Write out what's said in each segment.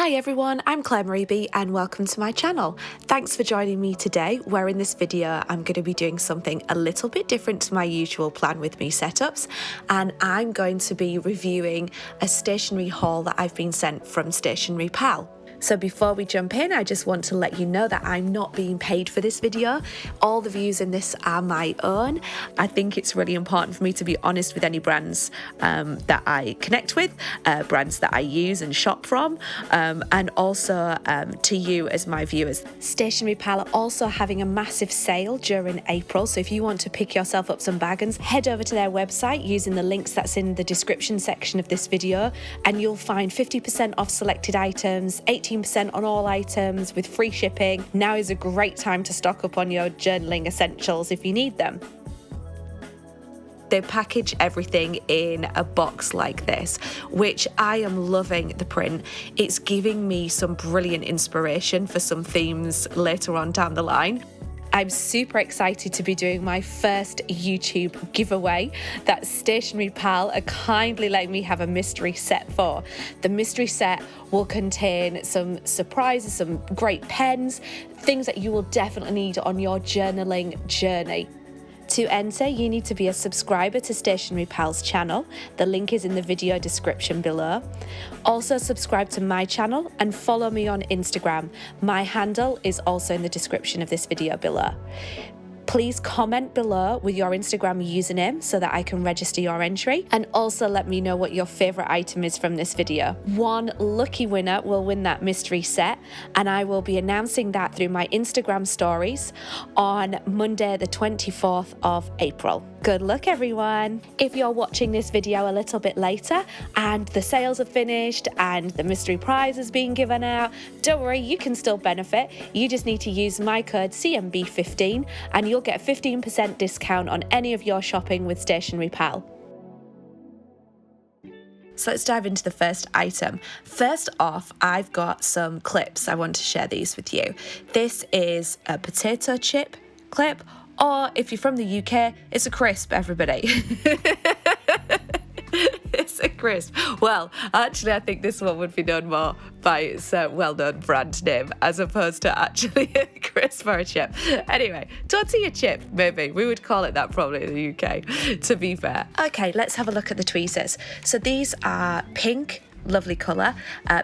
Hi everyone, I'm Claire Marie B and welcome to my channel. Thanks for joining me today, where in this video I'm going to be doing something a little bit different to my usual Plan With Me setups, and I'm going to be reviewing a stationery haul that I've been sent from Stationery Pal. So before we jump in, I just want to let you know that I'm not being paid for this video. All the views in this are my own. I think it's really important for me to be honest with any brands that I connect with, brands that I use and shop from, and also to you as my viewers. Stationery Pal are also having a massive sale during April, so if you want to pick yourself up some bargains, head over to their website using the links that's in the description section of this video, and you'll find 50% off selected items, 18% on all items with free shipping. Now is a great time to stock up on your journaling essentials if you need them. They package everything in a box like this, which I am loving the print. It's giving me some brilliant inspiration for some themes later on down the line. I'm super excited to be doing my first YouTube giveaway that Stationery Pal are kindly letting me have a mystery set for. The mystery set will contain some surprises, some great pens, things that you will definitely need on your journaling journey. To enter, you need to be a subscriber to Stationery Pal's channel. The link is in the video description below. Also subscribe to my channel and follow me on Instagram. My handle is also in the description of this video below. Please comment below with your Instagram username so that I can register your entry, and also let me know what your favourite item is from this video. One lucky winner will win that mystery set, and I will be announcing that through my Instagram stories on Monday the 24th of April. Good luck everyone! If you're watching this video a little bit later and the sales are finished and the mystery prize is being given out, don't worry, you can still benefit. You just need to use my code CMB15 and you'll get 15% discount on any of your shopping with Stationery Pal. So let's dive into the first item. First off, I've got some clips. I want to share these with you. This is a potato chip clip, or if you're from the UK, it's a crisp, everybody. It's a crisp. Well, actually, I think this one would be known more by its well-known brand name as opposed to actually a crisp or a chip. Anyway, tortilla chip, maybe. We would call it that probably in the UK, to be fair. Okay, let's have a look at the tweezers. So these are pink. Lovely colour.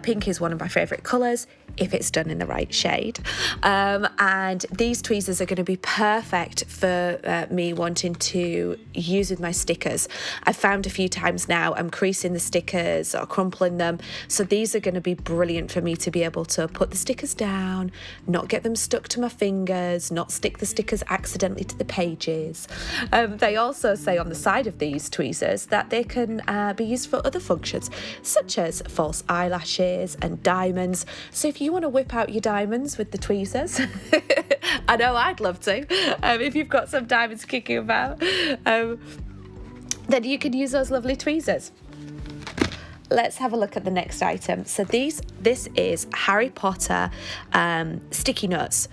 Pink is one of my favourite colours if it's done in the right shade. And these tweezers are going to be perfect for me wanting to use with my stickers. I've found a few times now I'm creasing the stickers or crumpling them, so these are going to be brilliant for me to be able to put the stickers down, not get them stuck to my fingers, not stick the stickers accidentally to the pages. They also say on the side of these tweezers that they can be used for other functions, such as false eyelashes and diamonds. So if you want to whip out your diamonds with the tweezers, I know I'd love to, if you've got some diamonds kicking about, then you can use those lovely tweezers. Let's have a look at the next item. So this is Harry Potter sticky notes,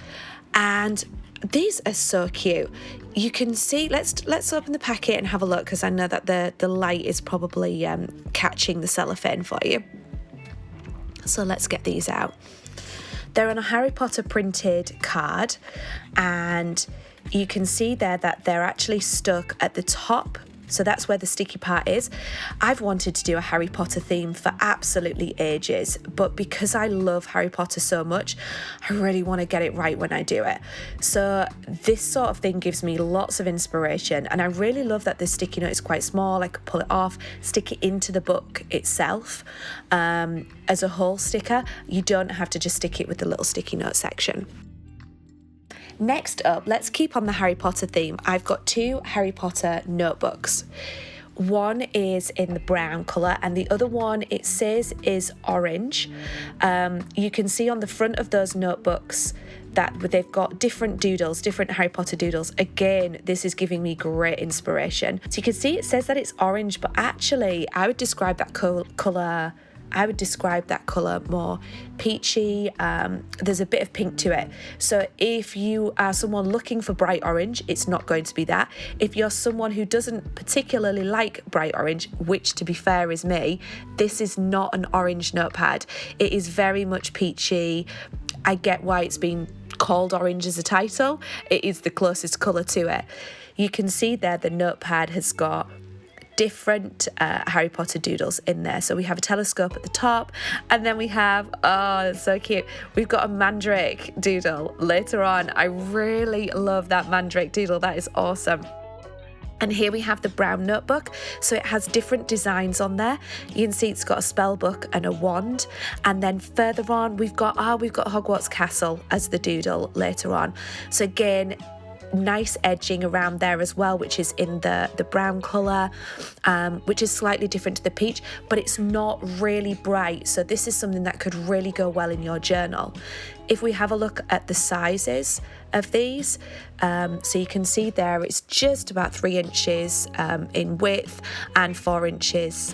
and these are so cute. You can see, let's open the packet and have a look, because I know that the light is probably catching the cellophane for you. So let's get these out. They're on a Harry Potter printed card, and you can see there that they're actually stuck at the top. So that's where the sticky part is. I've wanted to do a Harry Potter theme for absolutely ages, but because I love Harry Potter so much, I really want to get it right when I do it. So this sort of thing gives me lots of inspiration, and I really love that the sticky note is quite small. I could pull it off, stick it into the book itself as a whole sticker. You don't have to just stick it with the little sticky note section. Next up, let's keep on the Harry Potter theme. I've got two Harry Potter notebooks. One is in the brown colour and the other one, it says, is orange. You can see on the front of those notebooks that they've got different doodles, different Harry Potter doodles. Again, this is giving me great inspiration. So you can see it says that it's orange, but actually I would describe that colour I would describe that colour more peachy. There's a bit of pink to it. So if you are someone looking for bright orange, it's not going to be that. If you're someone who doesn't particularly like bright orange, which to be fair is me, this is not an orange notepad. It is very much peachy. I get why it's been called orange as a title. It is the closest colour to it. You can see there the notepad has got different Harry Potter doodles in there. So we have a telescope at the top, and then we have, oh, that's so cute, we've got a mandrake doodle later on. I really love that mandrake doodle. That is awesome. And here we have the brown notebook. So it has different designs on there. You can see it's got a spell book and a wand. And then further on, we've got Hogwarts Castle as the doodle later on. So again, nice edging around there as well, which is in the brown colour, which is slightly different to the peach, but it's not really bright. So this is something that could really go well in your journal. If we have a look at the sizes of these, so you can see there it's just about 3 inches in width and 4 inches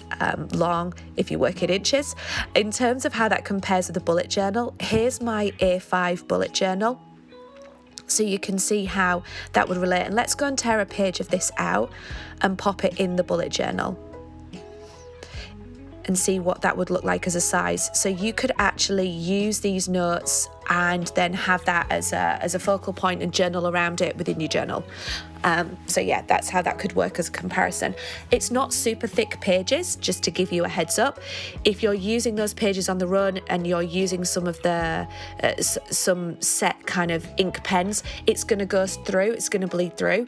long if you work in inches. In terms of how that compares with the bullet journal, here's my A5 bullet journal. So you can see how that would relate. And let's go and tear a page of this out and pop it in the bullet journal and see what that would look like as a size. So you could actually use these notes and then have that as a focal point and journal around it within your journal. So yeah, that's how that could work as a comparison. It's not super thick pages, just to give you a heads up. If you're using those pages on the run and you're using some of the some set kind of ink pens, it's going to go through, it's going to bleed through.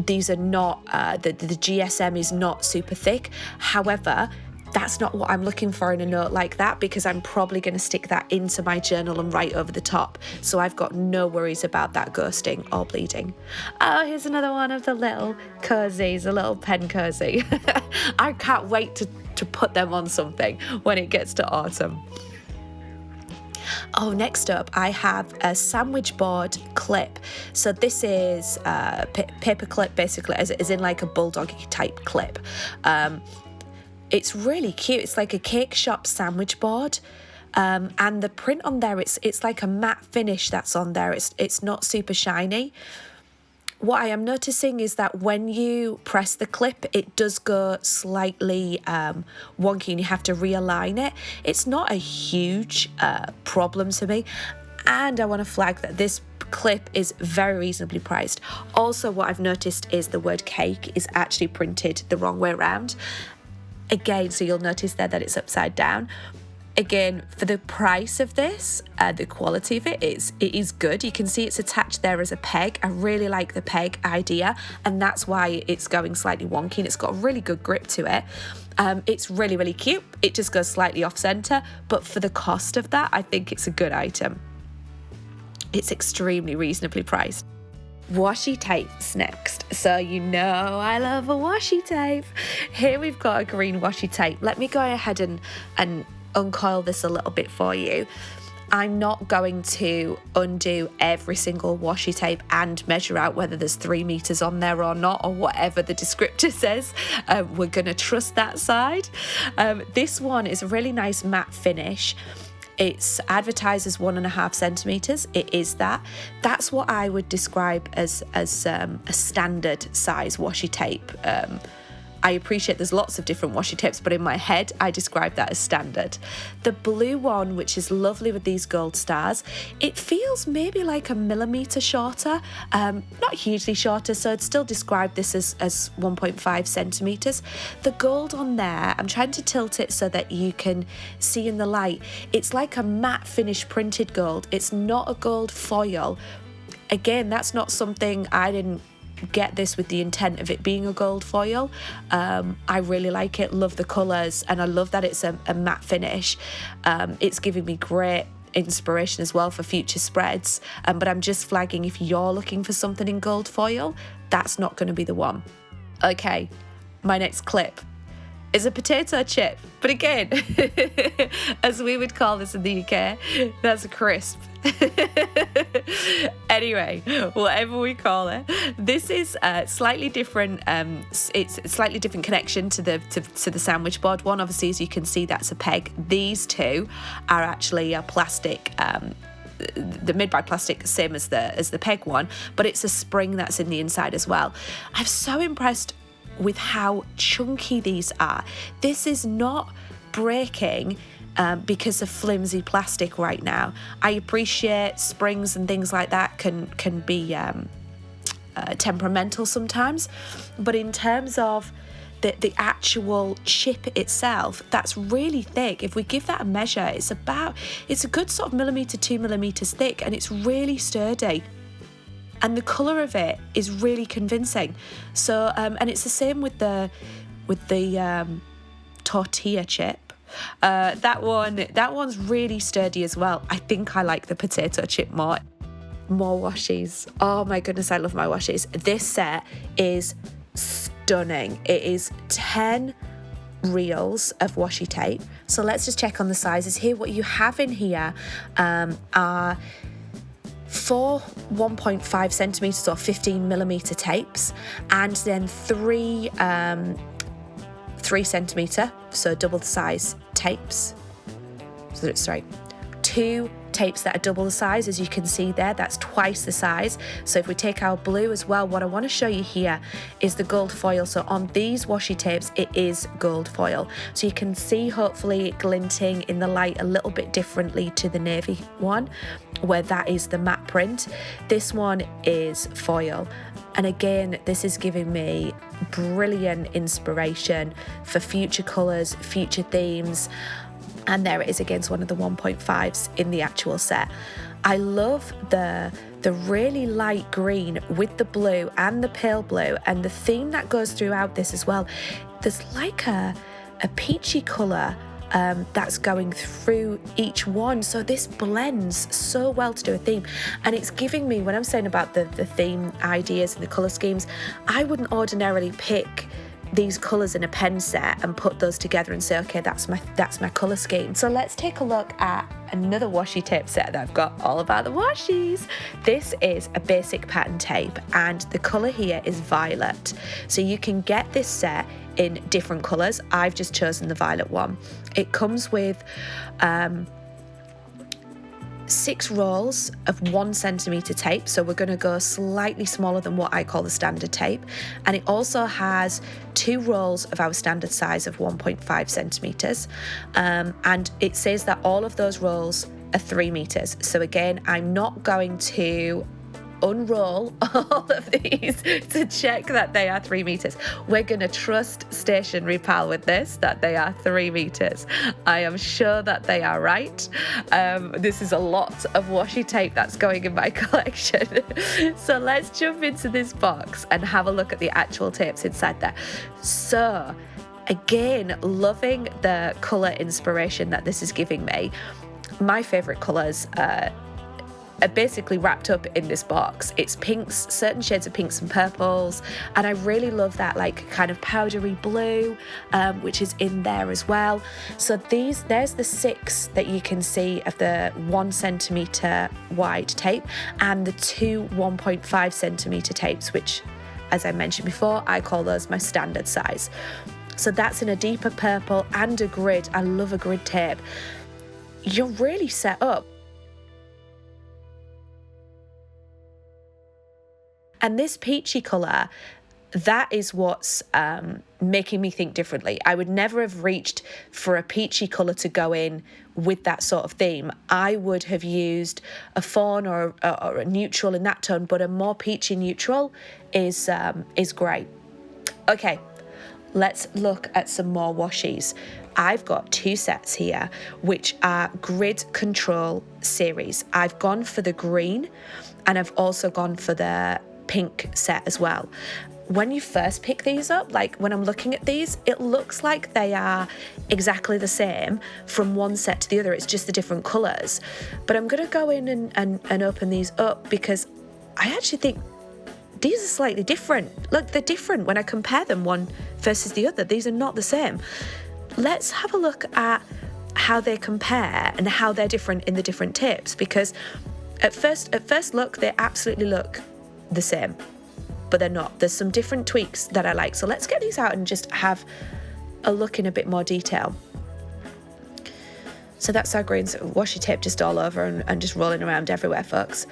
These are not, the GSM is not super thick. However, that's not what I'm looking for in a note like that, because I'm probably going to stick that into my journal and write over the top. So I've got no worries about that ghosting or bleeding. Oh, here's another one of the little cozies, a little pen cozy. I can't wait to put them on something when it gets to autumn. Oh, next up, I have a sandwich board clip. So this is paper clip, basically, as in like a bulldoggy type clip. It's really cute. It's like a cake shop sandwich board. And the print on there, it's like a matte finish that's on there. It's not super shiny. What I am noticing is that when you press the clip, it does go slightly wonky and you have to realign it. It's not a huge problem to me. And I want to flag that this clip is very reasonably priced. Also, what I've noticed is the word cake is actually printed the wrong way around. Again, so you'll notice there that it's upside down. Again, for the price of this, the quality of it is good. You can see it's attached there as a peg. I really like the peg idea, and that's why it's going slightly wonky, and it's got a really good grip to it. It's really, really cute. It just goes slightly off center, but for the cost of that, I think it's a good item. It's extremely reasonably priced. Washi tapes next. So you know I love a washi tape. Here we've got a green washi tape. Let me go ahead and uncoil this a little bit for you. I'm not going to undo every single washi tape and measure out whether there's 3 meters on there or not, or whatever the descriptor says. We're going to trust that side. This one is a really nice matte finish. It's advertised as 1.5 centimeters. It is that. That's what I would describe as a standard size washi tape. I appreciate there's lots of different washi tapes, but in my head, I describe that as standard. The blue one, which is lovely with these gold stars, it feels maybe like a millimeter shorter, not hugely shorter, so I'd still describe this as 1.5 centimeters. The gold on there, I'm trying to tilt it so that you can see in the light. It's like a matte finish printed gold. It's not a gold foil. Again, that's not something I didn't get this with the intent of it being a gold foil. I really like it, love the colours, and I love that it's a matte finish. It's giving me great inspiration as well for future spreads, but I'm just flagging, if you're looking for something in gold foil, that's not going to be the one. Okay, my next clip is a potato chip. But again, as we would call this in the UK, that's a crisp. Anyway, whatever we call it, this is slightly different. It's a slightly different connection to the sandwich board one. Obviously, as you can see, that's a peg. These two are actually a plastic. They're made by plastic, same as the peg one, but it's a spring that's in the inside as well. I'm so impressed with how chunky these are. This is not breaking because of flimsy plastic right now. I appreciate springs and things like that can be temperamental sometimes, but in terms of the actual chip itself, that's really thick. If we give that a measure, it's a good sort of millimetre, 2 millimetres thick, and it's really sturdy. And the colour of it is really convincing. So, and it's the same with the tortilla chip. That one's really sturdy as well. I think I like the potato chip more. More washies. Oh my goodness, I love my washies. This set is stunning. It is 10 reels of washi tape. So let's just check on the sizes here. What you have in here are 4 1.5 centimetres or 15 millimetre tapes, and then 3 centimetre, so double the size tapes. So sorry, 2 tapes that are double the size, as you can see there, that's twice the size. So if we take our blue as well, what I want to show you here is the gold foil. So on these washi tapes, it is gold foil. So you can see hopefully it glinting in the light a little bit differently to the navy one, where that is the matte print. This one is foil. And again, this is giving me brilliant inspiration for future colours, future themes. And there it is against one of the 1.5s in the actual set. I love the really light green with the blue and the pale blue, and the theme that goes throughout this as well. There's like a peachy colour that's going through each one. So this blends so well to do a theme. And it's giving me, when I'm saying about the theme ideas and the colour schemes, I wouldn't ordinarily pick these colours in a pen set and put those together and say, okay, that's my colour scheme. So let's take a look at another washi tape set that I've got all about the washies. This is a basic pattern tape, and the colour here is violet. So you can get this set in different colours. I've just chosen the violet one. It comes with 6 rolls of 1 centimetre tape, so we're going to go slightly smaller than what I call the standard tape, and it also has 2 rolls of our standard size of 1.5 centimetres, and it says that all of those rolls are 3 metres. So again, I'm not going to unroll all of these to check that they are 3 metres. We're going to trust Stationery Pal with this, that they are 3 metres. I am sure that they are right. This is a lot of washi tape that's going in my collection. So let's jump into this box and have a look at the actual tapes inside there. So again, loving the colour inspiration that this is giving me. My favourite colours are basically wrapped up in this box. It's pinks, certain shades of pinks and purples, and I really love that like kind of powdery blue, which is in there as well. So there's the 6 that you can see of the 1 centimetre wide tape, and the 2 1.5 centimetre tapes, which, as I mentioned before, I call those my standard size. So that's in a deeper purple and a grid. I love a grid tape. You're really set up. And this peachy colour, that is what's making me think differently. I would never have reached for a peachy colour to go in with that sort of theme. I would have used a fawn or a neutral in that tone, but a more peachy neutral is great. Okay, let's look at some more washies. I've got 2 sets here, which are Grid Control series. I've gone for the green, and I've also gone for the pink set as well. When you first pick these up, like when I'm looking at these, it looks like they are exactly the same from one set to the other. It's just the different colours. But I'm going to go in and open these up, because I actually think these are slightly different. Look, they're different when I compare them one versus the other. These are not the same. Let's have a look at how they compare and how they're different in the different tips, because at first look, they absolutely look the same, but they're not. There's some different tweaks that I like. So let's get these out and just have a look in a bit more detail. So that's our green washi tape just all over and just rolling around everywhere, folks.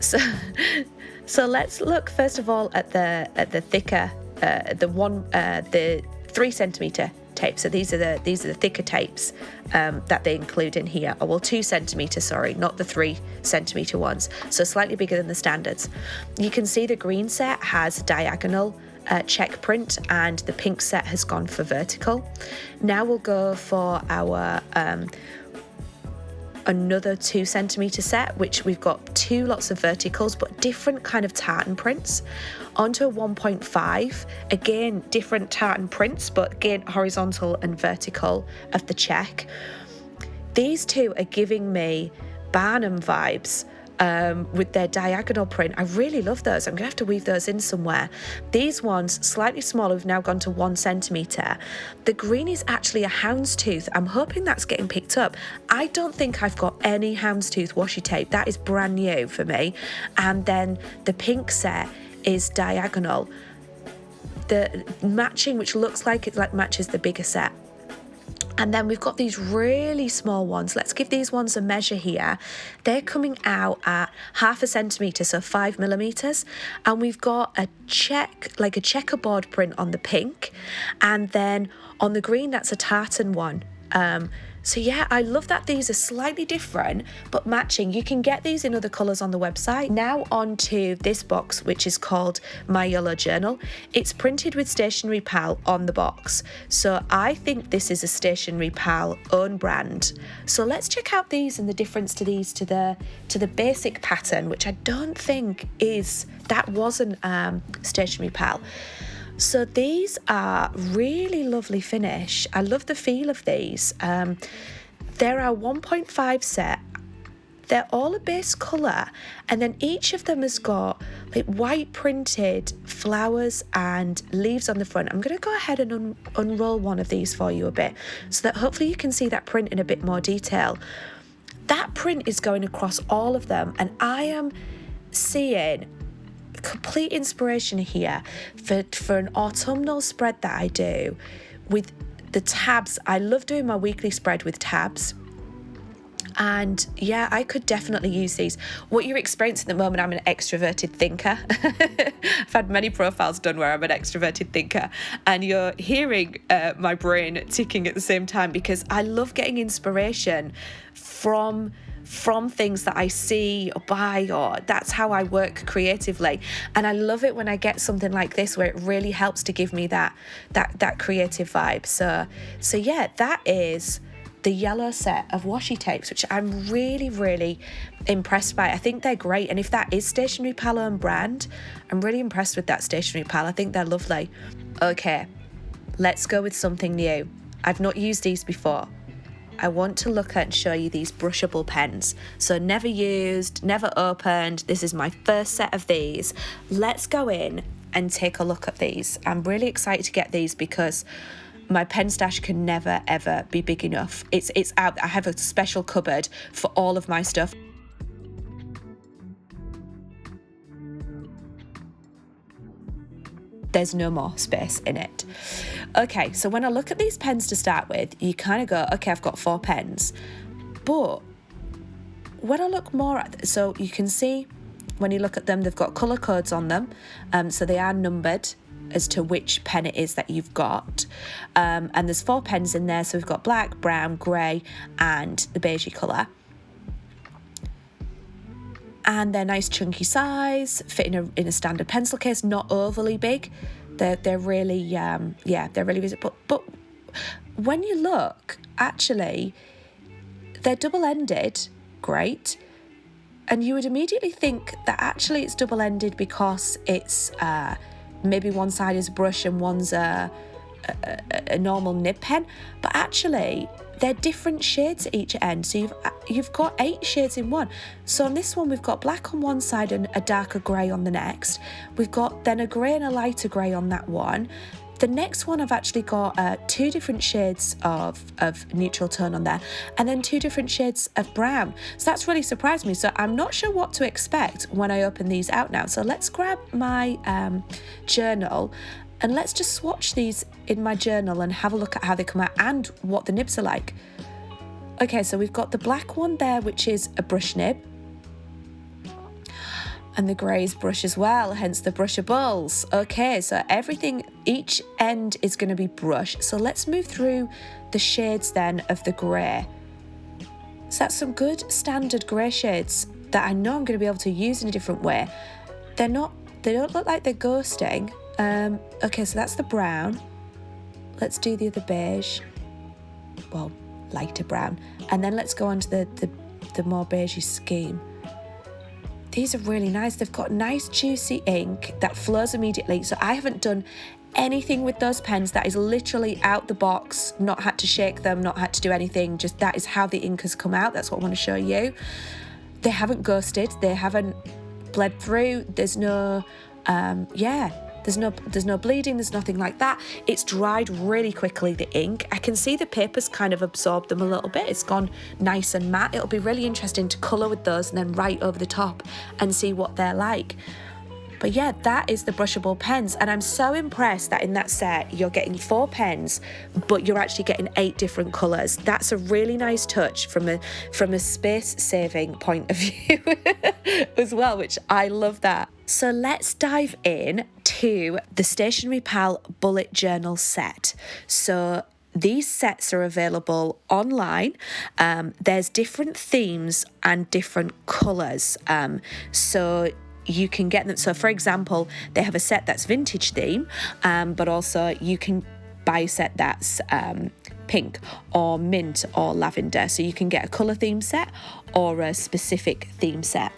So let's look first of all at the thicker, the 3 centimeter tape. So these are the thicker tapes that they include in here. Oh, well, 2 centimeter, sorry, not the 3 centimeter ones. So slightly bigger than the standards. You can see the green set has diagonal check print, and the pink set has gone for vertical. Now we'll go for our another 2 centimeter set, which we've got 2 lots of verticals but different kind of tartan prints, onto a 1.5, again different tartan prints but again horizontal and vertical of the check. These two are giving me Barnum vibes with their diagonal print. I really love those. I'm gonna have to weave those in somewhere. These ones slightly smaller, we've now gone to 1 centimeter. The green is actually a houndstooth. I'm hoping that's getting picked up. I don't think I've got any houndstooth washi tape. That is brand new for me. And then the pink set is diagonal. The matching, which looks like it matches the bigger set. And then we've got these really small ones. Let's give these ones a measure here. They're coming out at 0.5 centimeter, so 5 millimeters. And we've got a checkerboard print on the pink. And then on the green, that's a tartan one. So yeah, I love that these are slightly different, but matching. You can get these in other colours on the website. Now on to this box, which is called My Yellow Journal. It's printed with Stationery Pal on the box. So I think this is a Stationery Pal own brand. So let's check out these and the difference to these to the basic pattern, which I don't think wasn't Stationery Pal. So these are really lovely finish. I love the feel of these. They're our 1.5 set. They're all a base colour, and then each of them has got like white printed flowers and leaves on the front. I'm going to go ahead and unroll one of these for you a bit so that hopefully you can see that print in a bit more detail. That print is going across all of them, and I am seeing complete inspiration here for an autumnal spread that I do with the tabs. I love doing my weekly spread with tabs, and yeah, I could definitely use these. What you're experiencing at the moment, I'm an extroverted thinker. I've had many profiles done where I'm an extroverted thinker, and you're hearing my brain ticking at the same time, because I love getting inspiration from things that I see or buy, or that's how I work creatively. And I love it when I get something like this where it really helps to give me that creative vibe. So yeah, that is the yellow set of washi tapes, which I'm really, really impressed by. I think they're great. And if that is Stationery Pal own brand, I'm really impressed with that Stationery Pal. I think they're lovely. Okay, let's go with something new. I've not used these before. I want to look at and show you these brushable pens. So never used, never opened. This is my first set of these. Let's go in and take a look at these. I'm really excited to get these because my pen stash can never ever be big enough. It's out. I have a special cupboard for all of my stuff. There's no more space in it. Okay, so when I look at these pens to start with, you kind of go, okay, I've got 4 pens. But when I look more at, so you can see when you look at them, they've got colour codes on them. So they are numbered as to which pen it is that you've got. And there's 4 pens in there. So we've got black, brown, grey, and the beigey colour. And they're nice chunky size, fit in a standard pencil case, not overly big. They're really they're really visible. But when you look, actually, they're double-ended, great. And you would immediately think that actually it's double-ended because it's maybe one side is a brush and one's a normal nib pen. But actually, they're different shades at each end. So you've got 8 shades in one. So on this one, we've got black on one side and a darker grey on the next. We've got then a grey and a lighter grey on that one. The next one, I've actually got 2 different shades of neutral tone on there, and then 2 different shades of brown. So that's really surprised me. So I'm not sure what to expect when I open these out now. So let's grab my journal, and let's just swatch these in my journal and have a look at how they come out and what the nibs are like. Okay, so we've got the black one there, which is a brush nib. And the greys brush as well, hence the brushables. Okay, so each end is going to be brush. So let's move through the shades then of the grey. So that's some good standard grey shades that I know I'm going to be able to use in a different way. They don't look like they're ghosting. Okay, so that's the brown. Let's do the other beige. Well, lighter brown. And then let's go on to the more beigey scheme. These are really nice. They've got nice juicy ink that flows immediately. So I haven't done anything with those pens. That is literally out the box, not had to shake them, not had to do anything. Just that is how the ink has come out. That's what I want to show you. They haven't ghosted. They haven't bled through. There's no, there's no bleeding, there's nothing like that. It's dried really quickly, the ink. I can see the paper's kind of absorbed them a little bit. It's gone nice and matte. It'll be really interesting to colour with those and then write over the top and see what they're like. But yeah, that is the brushable pens, and I'm so impressed that in that set you're getting 4 pens, but you're actually getting 8 different colours. That's a really nice touch from a space-saving point of view as well, which I love that. So let's dive in to the Stationery Pal bullet journal set. So these sets are available online. There's different themes and different colours. So you can get them. So for example, they have a set that's vintage theme, but also you can buy a set that's pink or mint or lavender. So you can get a colour theme set or a specific theme set.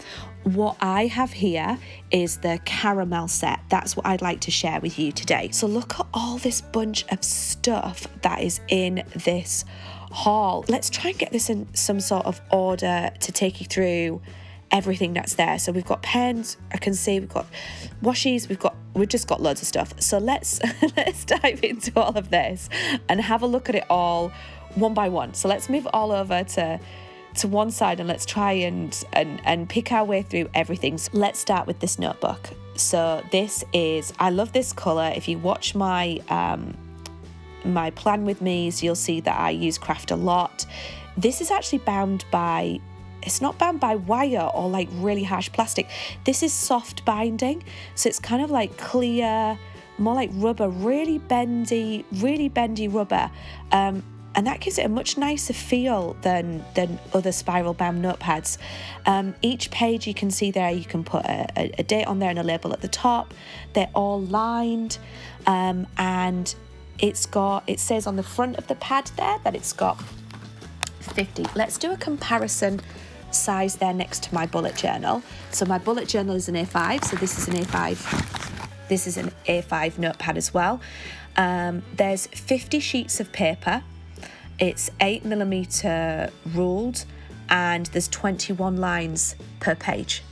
What I have here is the caramel set. That's what I'd like to share with you today. So look at all this bunch of stuff that is in this haul. Let's try and get this in some sort of order to take you through everything that's there. So we've got pens, I can see we've got washies, we've just got loads of stuff. So let's dive into all of this and have a look at it all one by one. So let's move all over to one side and let's try and pick our way through everything. So let's start with this notebook. So this is, I love this colour. If you watch my my plan with me's, you'll see that I use craft a lot. This is actually bound by, it's not bound by wire or like really harsh plastic. This is soft binding. So it's kind of like clear, more like rubber, really bendy rubber. And that gives it a much nicer feel than other spiral bound notepads. Each page you can see there, you can put a date on there and a label at the top. They're all lined, and it says on the front of the pad there that it's got 50. Let's do a comparison size there next to my bullet journal. So my bullet journal is an A5, so this is an A5. This is an A5 notepad as well. There's 50 sheets of paper. It's 8mm ruled, and there's 21 lines per page.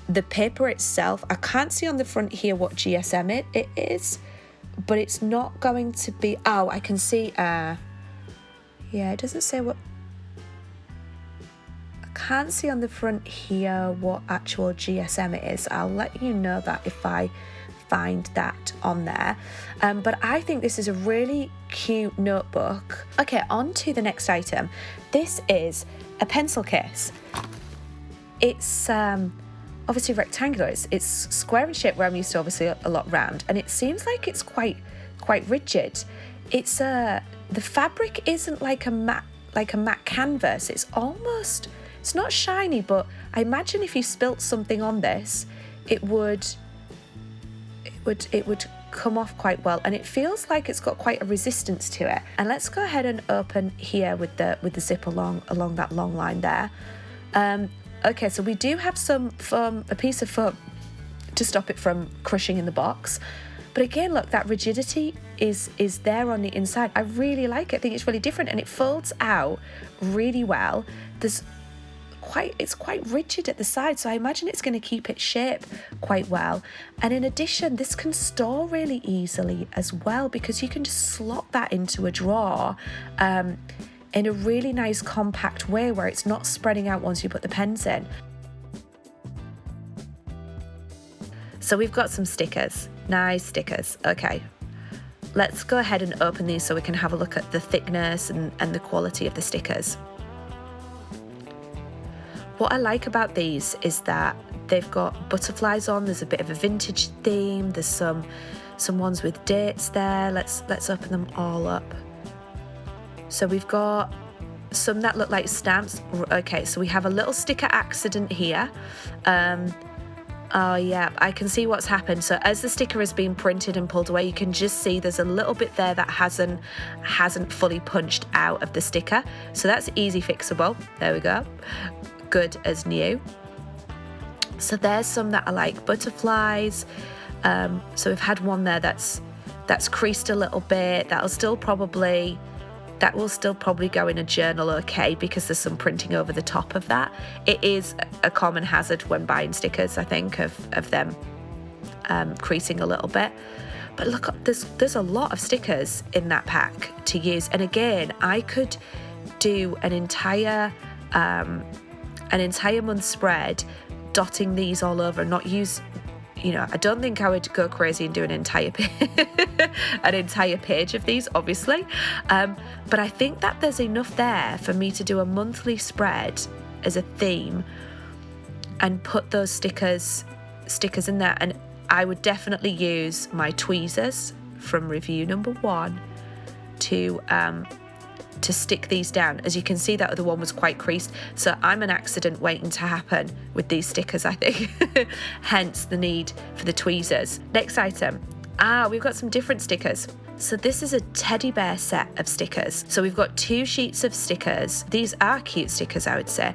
The paper itself, I can't see on the front here what GSM it is, but it's not going to be, oh, I can see, yeah, it doesn't say what, I can't see on the front here what actual GSM it is. I'll let you know that if I find that on there. But I think this is a really cute notebook. Okay, on to the next item. This is a pencil case. It's obviously rectangular. It's square in shape, where I'm used to obviously a lot round, and it seems like it's quite rigid. It's the fabric isn't like a matte canvas. It's almost, it's not shiny, but I imagine if you spilt something on this, it would come off quite well, and it feels like it's got quite a resistance to it. And let's go ahead and open here with the zip along that long line there. Okay, so we do have some foam, a piece of foam to stop it from crushing in the box. But again, look, that rigidity is there on the inside. I really like it. I think it's really different, and it folds out really well. It's quite rigid at the side, so I imagine it's going to keep its shape quite well. And in addition, this can store really easily as well, because you can just slot that into a drawer in a really nice compact way where it's not spreading out once you put the pens in. So we've got some stickers, nice stickers. Okay, let's go ahead and open these so we can have a look at the thickness and the quality of the stickers. What I like about these is that they've got butterflies on. There's a bit of a vintage theme. There's some ones with dates there. Let's open them all up. So we've got some that look like stamps. Okay, so we have a little sticker accident here. Oh yeah, I can see what's happened. So as the sticker is being printed and pulled away, you can just see there's a little bit there that hasn't fully punched out of the sticker. So that's easy fixable. There we go. Good as new. So there's some that are like butterflies. So we've had one there that's creased a little bit. That will still probably go in a journal, okay, because there's some printing over the top of that. It is a common hazard when buying stickers, I think, of them creasing a little bit. But look, there's a lot of stickers in that pack to use. And again, I could do an entire month spread dotting these all over and not use, I don't think I would go crazy and do an entire page of these, obviously, but I think that there's enough there for me to do a monthly spread as a theme and put those stickers in there. And I would definitely use my tweezers from review number 1 to stick these down. As you can see, that other one was quite creased, so I'm an accident waiting to happen with these stickers, I think. Hence the need for the tweezers. Next item. We've got some different stickers. So this is a teddy bear set of stickers. So we've got 2 sheets of stickers. These are cute stickers, I would say.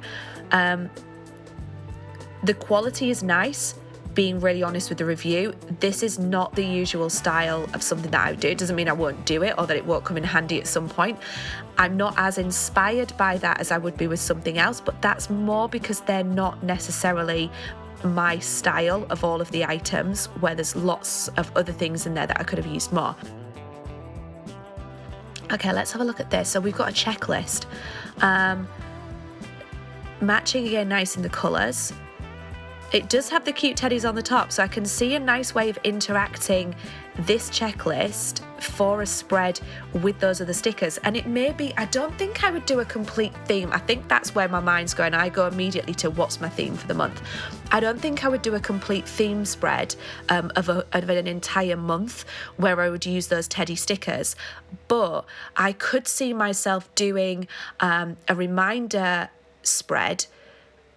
The quality is nice. Being really honest with the review, this is not the usual style of something that I would do. It doesn't mean I won't do it or that it won't come in handy at some point. I'm not as inspired by that as I would be with something else, but that's more because they're not necessarily my style of all of the items, where there's lots of other things in there that I could have used more. Okay, let's have a look at this. So we've got a checklist. Matching again, nice in the colours. It does have the cute teddies on the top, so I can see a nice way of interacting this checklist for a spread with those other stickers. And it may be, I don't think I would do a complete theme. I think that's where my mind's going. I go immediately to what's my theme for the month. I don't think I would do a complete theme spread of an entire month where I would use those teddy stickers. But I could see myself doing a reminder spread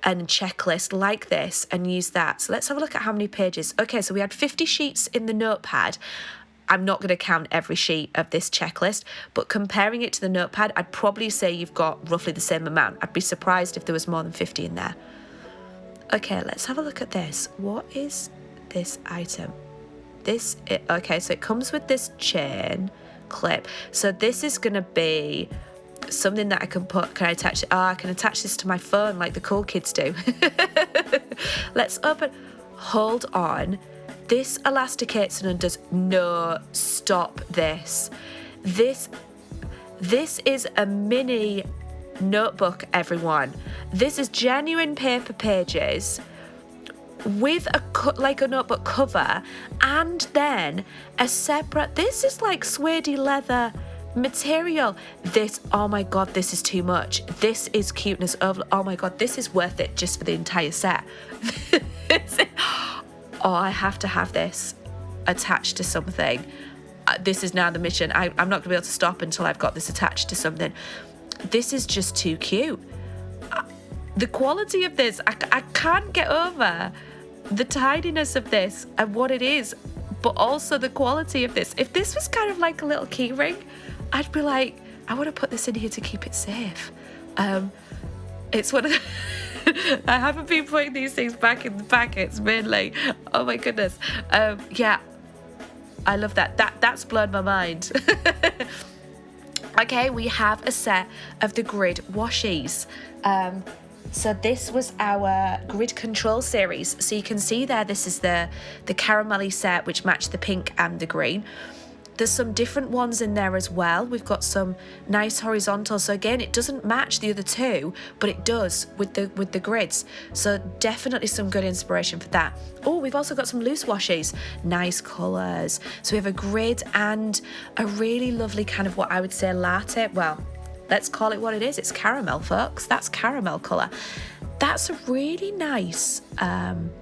and checklist like this and use that. So let's have a look at how many pages. Okay, so we had 50 sheets in the notepad. I'm not going to count every sheet of this checklist, but comparing it to the notepad, I'd probably say you've got roughly the same amount. I'd be surprised if there was more than 50 in there. Okay, let's have a look at this. What is this item? Okay, so it comes with this chain clip. So this is going to be something that I can put. Can I attach it? I can attach this to my phone like the cool kids do. Let's open. Hold on. This elasticates and undoes. No, stop this. This is a mini notebook, everyone. This is genuine paper pages with a notebook cover, and then a separate. This is like suede leather material. Oh my god, this is too much. This is cuteness over. Oh my god, this is worth it just for the entire set. I have to have this attached to something. This is now the mission. I'm not going to be able to stop until I've got this attached to something. This is just too cute. The quality of this, I can't get over the tidiness of this and what it is, but also the quality of this. If this was kind of like a little key ring, I'd be like, I want to put this in here to keep it safe. It's one of the I haven't been putting these things back in the packets mainly. Oh my goodness. Yeah, I love that. That's blown my mind. Okay, we have a set of the grid washies. So this was our grid control series. So you can see there, this is the caramelly set, which matched the pink and the green. There's some different ones in there as well. We've got some nice horizontal. So again, it doesn't match the other two, but it does with the grids. So definitely some good inspiration for that. Oh, we've also got some loose washies. Nice colours. So we have a grid and a really lovely kind of what I would say latte. Well, let's call it what it is. It's caramel, folks. That's caramel colour. That's a really nice feeling,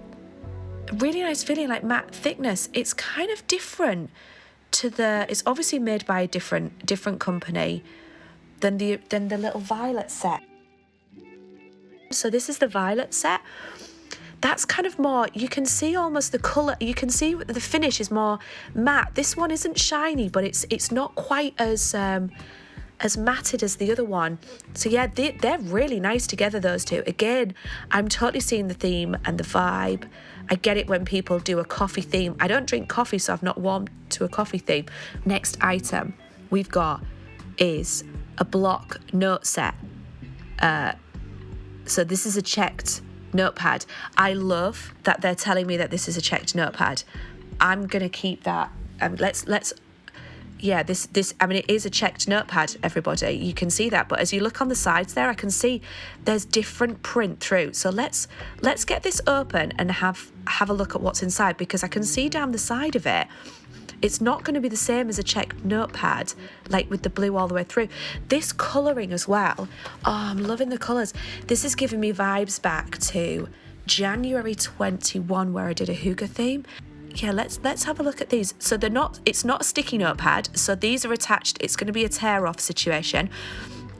like matte thickness. It's kind of different to it's obviously made by a different company than the little violet set. So this is the violet set. That's kind of more, you can see almost the colour, you can see the finish is more matte. This one isn't shiny, but it's not quite as matted as the other one. So yeah, they're really nice together, those two. Again, I'm totally seeing the theme and the vibe. I get it when people do a coffee theme. I don't drink coffee, so I've not warmed to a coffee theme. Next item we've got is a block note set. So this is a checked notepad. I love that they're telling me that this is a checked notepad. I'm gonna keep that. Yeah, this. I mean, it is a checked notepad, everybody. You can see that, but as you look on the sides there, I can see there's different print through. So let's get this open and have a look at what's inside, because I can see down the side of it, it's not going to be the same as a checked notepad, like with the blue all the way through. This colouring as well. Oh, I'm loving the colours. This is giving me vibes back to January 21, where I did a hygge theme. Yeah, let's have a look at these. So it's not a sticky notepad, so these are attached. It's going to be a tear off situation,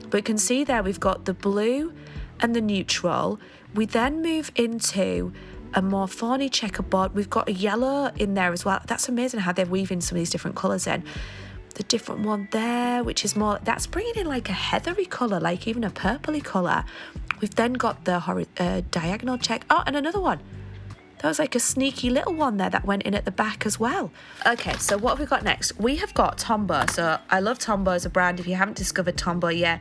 but you can see there we've got the blue and the neutral. We then move into a more fawny checkerboard. We've got a yellow in there as well. That's amazing how they're weaving some of these different colours in. The different one there, which is more, that's bringing in like a heathery colour, like even a purpley colour. We've then got the diagonal check. Oh, and another one. That was like a sneaky little one there that went in at the back as well. Okay, so what have we got next? We have got Tombow. So I love Tombow as a brand. If you haven't discovered Tombow yet,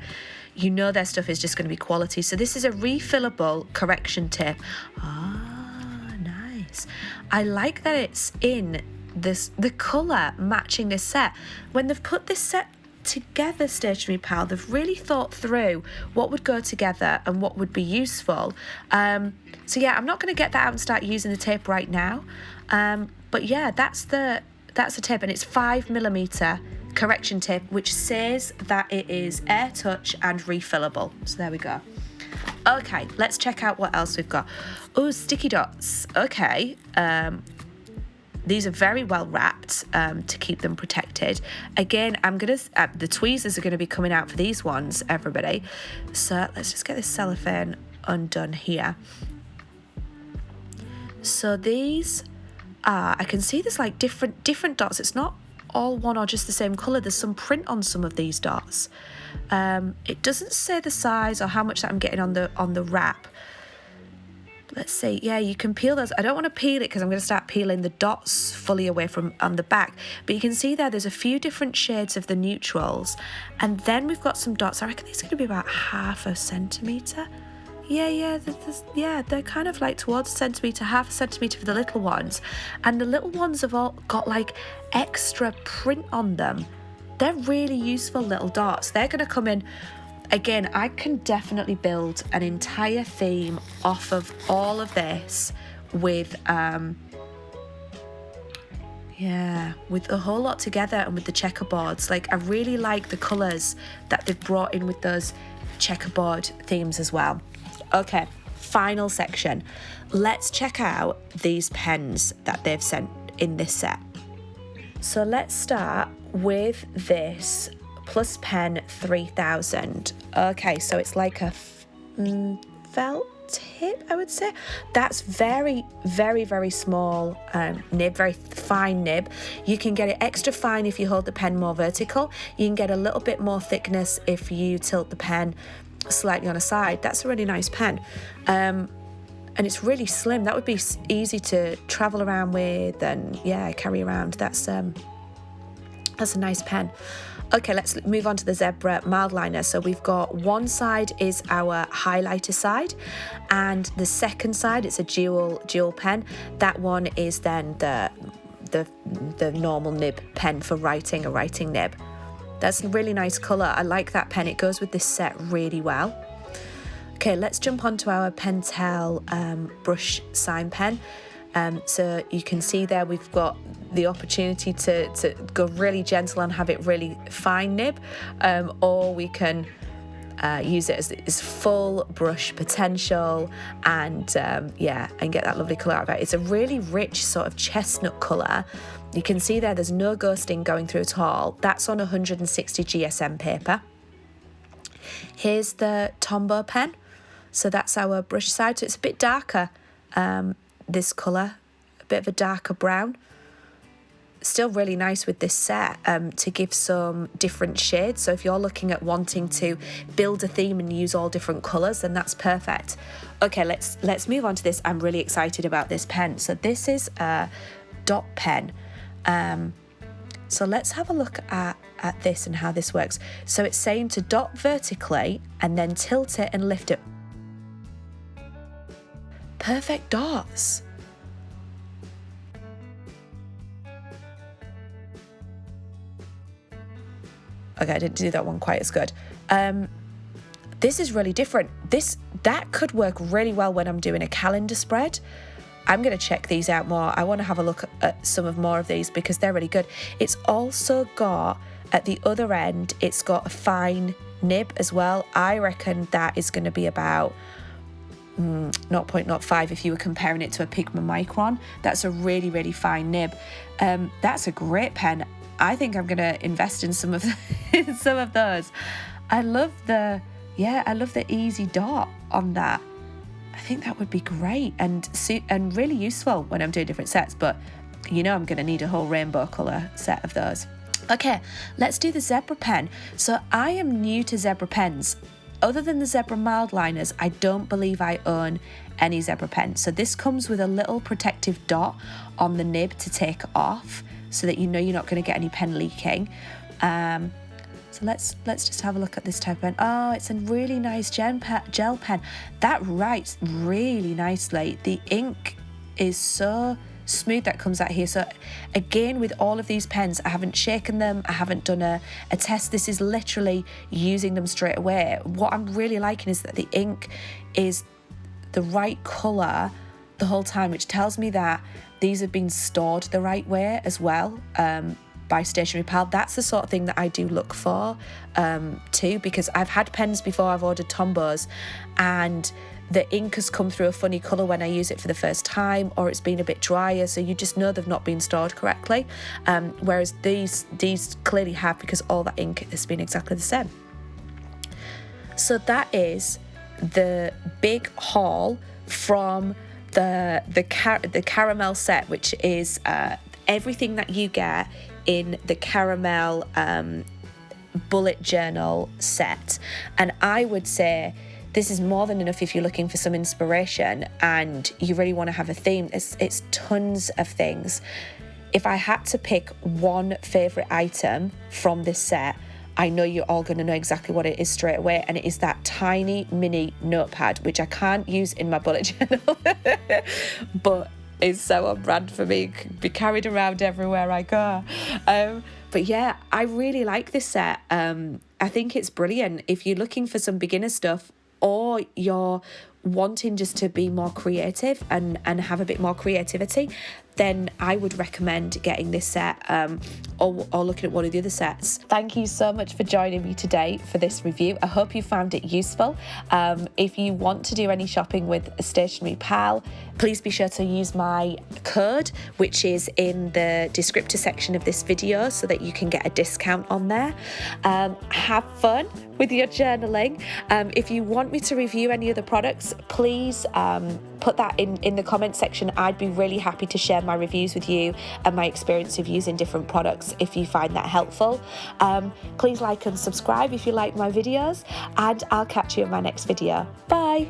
you know their stuff is just going to be quality. So this is a refillable correction tape. Ah, nice. I like that it's in the colour matching this set. When they've put this set together, Stationery Pal, they've really thought through what would go together and what would be useful. So yeah, I'm not going to get that out and start using the tape right now, but yeah, that's the tape, and it's 5mm correction tape, which says that it is air touch and refillable. So there we go. Okay, let's check out what else we've got. Oh, sticky dots. Okay, these are very well wrapped to keep them protected. Again, the tweezers are gonna be coming out for these ones, everybody. So let's just get this cellophane undone here. So these are, I can see there's like different dots. It's not all one or just the same colour. There's some print on some of these dots. It doesn't say the size or how much that I'm getting on the wrap. Let's see. Yeah, you can peel those. I don't want to peel it because I'm going to start peeling the dots fully away from on the back. But you can see there's a few different shades of the neutrals. And then we've got some dots. I reckon these are going to be about 0.5 centimetre. Yeah, they're kind of like towards a centimetre, 0.5 centimetre for the little ones. And the little ones have all got like extra print on them. They're really useful little dots. They're going to come in. Again, I can definitely build an entire theme off of all of this with with a whole lot together and with the checkerboards. Like, I really like the colours that they've brought in with those checkerboard themes as well. Okay, final section. Let's check out these pens that they've sent in this set. So let's start with this Plus Pen 3000. Okay, so it's like a felt tip, I would say. That's very, very, very small nib, very fine nib. You can get it extra fine if you hold the pen more vertical. You can get a little bit more thickness if you tilt the pen slightly on a side. That's a really nice pen. And it's really slim. That would be easy to travel around with and carry around. That's That's a nice pen. Okay, let's move on to the Zebra mild liner. So we've got one side is our highlighter side, and the second side, it's a dual pen. That one is then the normal nib pen for writing, a writing nib. That's a really nice colour. I like that pen. It goes with this set really well. Okay, let's jump onto our Pentel brush sign pen. So you can see there we've got the opportunity to go really gentle and have it really fine nib, or we can use it as full brush potential and and get that lovely colour out of it. It's a really rich sort of chestnut colour. You can see there's no ghosting going through at all. That's on 160 GSM paper. Here's the Tombow pen. So that's our brush side. So it's a bit darker, this colour, a bit of a darker brown. Still really nice with this set to give some different shades. So if you're looking at wanting to build a theme and use all different colours, then that's perfect. Okay, let's move on to this. I'm really excited about this pen. So this is a dot pen. So let's have a look at this and how this works. So it's saying to dot vertically and then tilt it and lift it. Perfect dots. Okay, I didn't do that one quite as good. This is really different. That could work really well when I'm doing a calendar spread. I'm going to check these out more. I want to have a look at some more of these because they're really good. It's also got, at the other end, it's got a fine nib as well. I reckon that is going to be about 0.05 if you were comparing it to a Pigma Micron. That's a really, really fine nib. That's a great pen. I think I'm going to invest in some of those. I love the easy dot on that. I think that would be great and really useful when I'm doing different sets, but you know I'm going to need a whole rainbow colour set of those. Okay, let's do the Zebra pen. So I am new to Zebra pens. Other than the Zebra mild liners, I don't believe I own any Zebra pens. So this comes with a little protective dot on the nib to take off so that you know you're not going to get any pen leaking. So let's just have a look at this type of pen. Oh, it's a really nice gel pen. That writes really nicely. The ink is so smooth that comes out here. So again, with all of these pens, I haven't shaken them. I haven't done a test. This is literally using them straight away. What I'm really liking is that the ink is the right colour the whole time, which tells me that these have been stored the right way as well. By Stationery Pal. That's the sort of thing that I do look for too, because I've had pens before, I've ordered Tombows, and the ink has come through a funny colour when I use it for the first time, or it's been a bit drier, so you just know they've not been stored correctly, whereas these clearly have, because all that ink has been exactly the same. So that is the big haul from the caramel set, which is everything that you get in the caramel bullet journal set. And I would say this is more than enough if you're looking for some inspiration and you really want to have a theme. It's tons of things. If I had to pick one favourite item from this set, I know you're all going to know exactly what it is straight away, and it is that tiny mini notepad, which I can't use in my bullet journal, but is so on brand for me, can be carried around everywhere I go. But yeah, I really like this set. I think it's brilliant. If you're looking for some beginner stuff, or you're wanting just to be more creative and have a bit more creativity, then I would recommend getting this set or looking at one of the other sets. Thank you so much for joining me today for this review. I hope you found it useful. If you want to do any shopping with Stationery Pal, please be sure to use my code, which is in the descriptor section of this video, so that you can get a discount on there. Have fun with your journaling. If you want me to review any other products, please put that in the comment section. I'd be really happy to share my reviews with you and my experience of using different products if you find that helpful. Please like and subscribe if you like my videos, and I'll catch you in my next video. Bye.